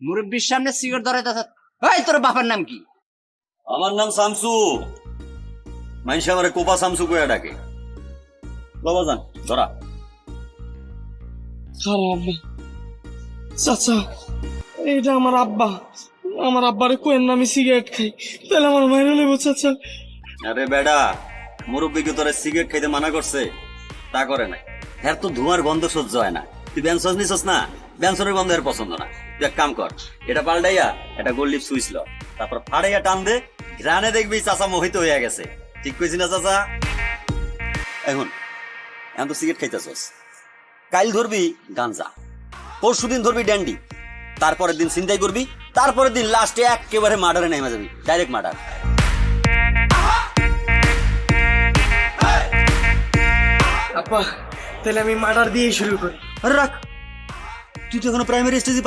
মুরব্বীর সামনে সিগারেট ধরে এই তোর বাবার নাম কি? আমার নাম শামসু। মানুষ আমারে কোপা শামসু কইয়া ডাকে। বাবা যান ধরা। চাচা এটা আমার আব্বা। আমার আব্বারে কোয়েন না আমি সিগারেট খাই, তাহলে আমার মাইনে নেবো চাচা। আরে বেডা, মুরব্বীকে তোরা সিগারেট খাইতে মানা করছে? তা করে নাই। এর তো ধোঁয়ার গন্ধ সহ্য হয় না। তুই ব্যানসস নিছস না, ব্যানসনের গন্ধ এর পছন্দ না। তুই এক কাম কর, এটা পাল্টাইয়া এটা গোল্ড লিপ সুইচ ল, তারপর ফাড়াইয়া টান দে, ঘ্রাণে দেখবি চাচা মোহিত হইয়া গেছে। ঠিক কইছি না চাচা? এখন এখন তো সিগারেট খাইতেছস, কাল ধরবি গাঞ্জা, পরশুদিন ধরবি ড্যান্ডি, তারপরের দিন ছিনতাই করবি, তারপরের দিন লাস্টে একেবারে মার্ডারে নেমে যাবি, ডাইরেক্ট মার্ডার। আব্বা তাহলে আমি মার্ডার দিয়ে শুরু করি। আরে রাখ, তুই তো এখনো প্রাইমারি স্টেজে